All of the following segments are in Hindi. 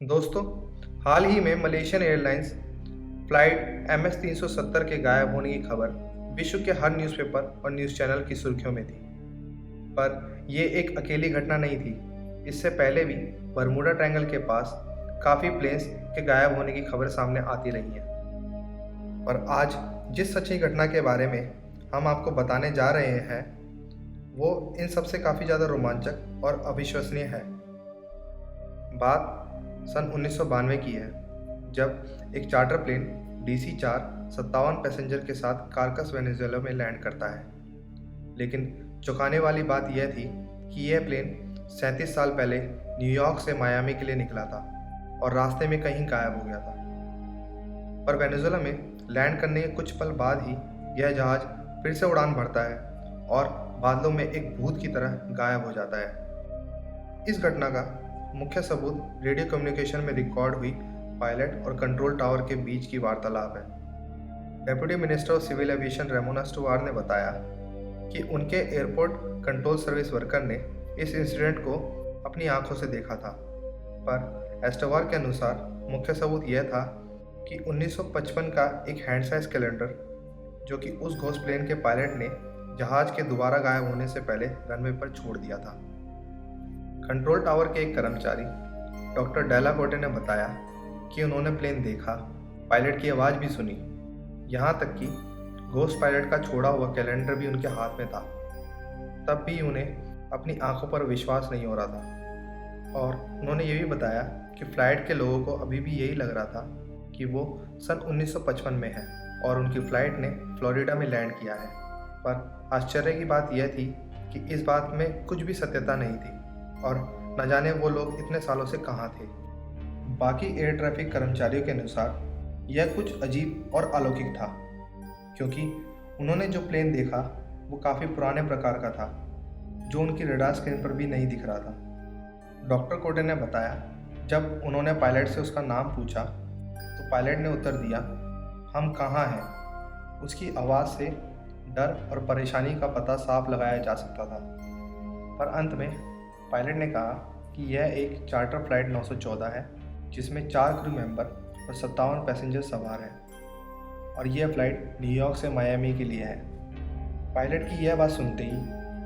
दोस्तों, हाल ही में मलेशियन एयरलाइंस फ्लाइट MS-370 के गायब होने की खबर विश्व के हर न्यूज़पेपर और न्यूज़ चैनल की सुर्खियों में थी। पर यह एक अकेली घटना नहीं थी। इससे पहले भी बरमूडा ट्रायंगल के पास काफ़ी प्लेन्स के गायब होने की खबर सामने आती रही है। और आज जिस सच्ची घटना के बारे में हम आपको बताने जा रहे हैं, वो इन सबसे काफ़ी ज़्यादा रोमांचक और अविश्वसनीय है। बात सन 1992 की है, जब एक चार्टर प्लेन DC-4 57 पैसेंजर के साथ कारकस वेनेजुएला में लैंड करता है। लेकिन चौंकाने वाली बात यह थी कि यह प्लेन 37 साल पहले न्यूयॉर्क से मायामी के लिए निकला था और रास्ते में कहीं गायब हो गया था। पर वेनेजुएला में लैंड करने के कुछ पल बाद ही यह जहाज़ फिर से उड़ान भरता है और बादलों में एक भूत की तरह गायब हो जाता है। इस घटना का मुख्य सबूत रेडियो कम्युनिकेशन में रिकॉर्ड हुई पायलट और कंट्रोल टावर के बीच की वार्तालाप है। Deputy minister of civil aviation Ramon Estovar ने बताया कि उनके एयरपोर्ट कंट्रोल सर्विस वर्कर ने इस इंसिडेंट को अपनी आंखों से देखा था। पर एस्टोवार के अनुसार मुख्य सबूत यह था कि 1955 का एक हैंड साइज कैलेंडर, जो कि उस घोस्ट प्लेन के पायलट ने जहाज के दोबारा गायब होने से पहले रनवे पर छोड़ दिया था। कंट्रोल टावर के एक कर्मचारी डॉक्टर डेला कोटे ने बताया कि उन्होंने प्लेन देखा, पायलट की आवाज़ भी सुनी, यहाँ तक कि घोस्ट पायलट का छोड़ा हुआ कैलेंडर भी उनके हाथ में था। तब भी उन्हें अपनी आंखों पर विश्वास नहीं हो रहा था। और उन्होंने ये भी बताया कि फ़्लाइट के लोगों को अभी भी यही लग रहा था कि वो सन 1955 में है और उनकी फ़्लाइट ने फ्लोरिडा में लैंड किया है। पर आश्चर्य की बात यह थी कि इस बात में कुछ भी सत्यता नहीं थी और न जाने वो लोग इतने सालों से कहाँ थे। बाकी एयर ट्रैफिक कर्मचारियों के अनुसार यह कुछ अजीब और अलौकिक था, क्योंकि उन्होंने जो प्लेन देखा वो काफ़ी पुराने प्रकार का था, जो उनकी रडार स्क्रीन पर भी नहीं दिख रहा था। डॉक्टर कोटे ने बताया, जब उन्होंने पायलट से उसका नाम पूछा तो पायलट ने उत्तर दिया, हम कहाँ हैं। उसकी आवाज़ से डर और परेशानी का पता साफ लगाया जा सकता था। पर अंत में पायलट ने कहा कि यह एक चार्टर फ्लाइट 914 है, जिसमें 4 क्रू मेंबर और 57 पैसेंजर सवार हैं और यह फ़्लाइट न्यूयॉर्क से मायामी के लिए है। पायलट की यह बात सुनते ही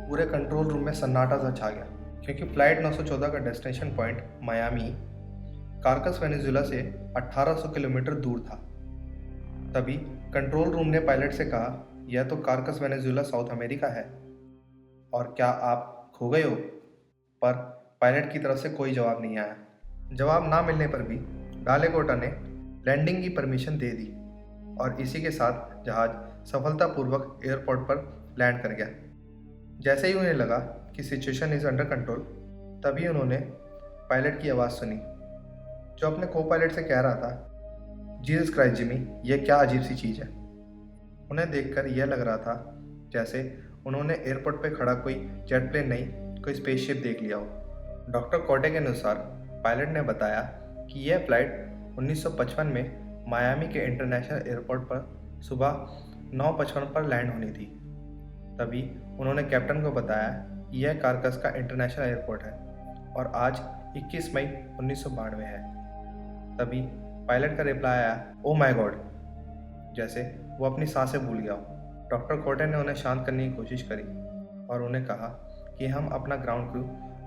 पूरे कंट्रोल रूम में सन्नाटा सा छा गया, क्योंकि फ़्लाइट 914 का डेस्टिनेशन पॉइंट मायामी कारकस वेनेजुएला से 1800 किलोमीटर दूर था। तभी कंट्रोल रूम ने पायलट से कहा, यह तो कारकस वेनेजुएला साउथ अमेरिका है, और क्या आप खो गए हो? पर पायलट की तरफ से कोई जवाब नहीं आया। जवाब ना मिलने पर भी डालेकोटा ने लैंडिंग की परमिशन दे दी और इसी के साथ जहाज़ सफलतापूर्वक एयरपोर्ट पर लैंड कर गया। जैसे ही उन्हें लगा कि सिचुएशन इज़ अंडर कंट्रोल, तभी उन्होंने पायलट की आवाज़ सुनी, जो अपने को पायलट से कह रहा था, जीसस क्राइस्ट जिमी, यह क्या अजीब सी चीज़ है। उन्हें देखकर यह लग रहा था जैसे उन्होंने एयरपोर्ट पर खड़ा कोई जेट प्लेन नहीं, कोई स्पेसशिप देख लिया हो। डॉक्टर कोटे के अनुसार पायलट ने बताया कि यह फ़्लाइट 1955 में मायामी के इंटरनेशनल एयरपोर्ट पर सुबह 9:55 पर लैंड होनी थी। तभी उन्होंने कैप्टन को बताया कि यह कारकस का इंटरनेशनल एयरपोर्ट है और आज 21 मई 1992 है। तभी पायलट का रिप्लाई आया, ओ माय गॉड, जैसे वो अपनी सांसें भूल गया हो। डॉक्टर कोटे ने उन्हें शांत करने की कोशिश करी और उन्हें कहा कि हम अपना ग्राउंड क्रू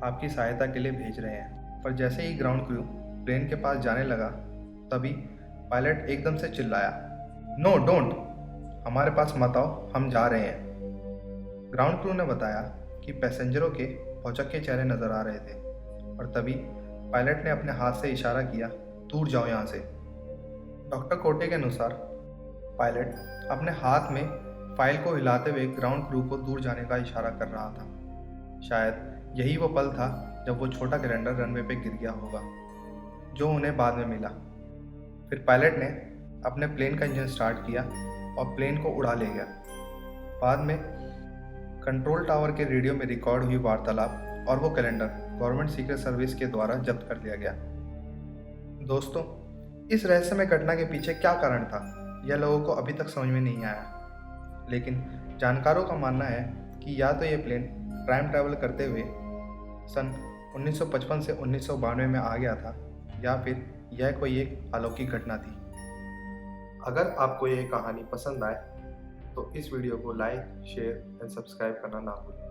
आपकी सहायता के लिए भेज रहे हैं। पर जैसे ही ग्राउंड क्रू प्लेन के पास जाने लगा, तभी पायलट एकदम से चिल्लाया, नो डोंट, हमारे पास मत आओ, हम जा रहे हैं। ग्राउंड क्रू ने बताया कि पैसेंजरों के भौचक्के चेहरे नज़र आ रहे थे और तभी पायलट ने अपने हाथ से इशारा किया, दूर जाओ यहाँ से। डॉक्टर कोटे के अनुसार पायलट अपने हाथ में फाइल को हिलाते हुए ग्राउंड क्रू को दूर जाने का इशारा कर रहा था। शायद यही वो पल था जब वो छोटा कैलेंडर रनवे पे गिर गया होगा, जो उन्हें बाद में मिला। फिर पायलट ने अपने प्लेन का इंजन स्टार्ट किया और प्लेन को उड़ा ले गया। बाद में कंट्रोल टावर के रेडियो में रिकॉर्ड हुई वार्तालाप और वो कैलेंडर गवर्नमेंट सीक्रेट सर्विस के द्वारा जब्त कर लिया गया। दोस्तों, इस रहस्यमय घटना के पीछे क्या कारण था, यह लोगों को अभी तक समझ में नहीं आया। लेकिन जानकारों का मानना है कि या तो ये प्लेन टाइम ट्रैवल करते हुए सन 1955 से 1992 में आ गया था, या फिर यह कोई एक अलौकिक घटना थी। अगर आपको यह कहानी पसंद आए तो इस वीडियो को लाइक, शेयर एंड सब्सक्राइब करना ना भूलें।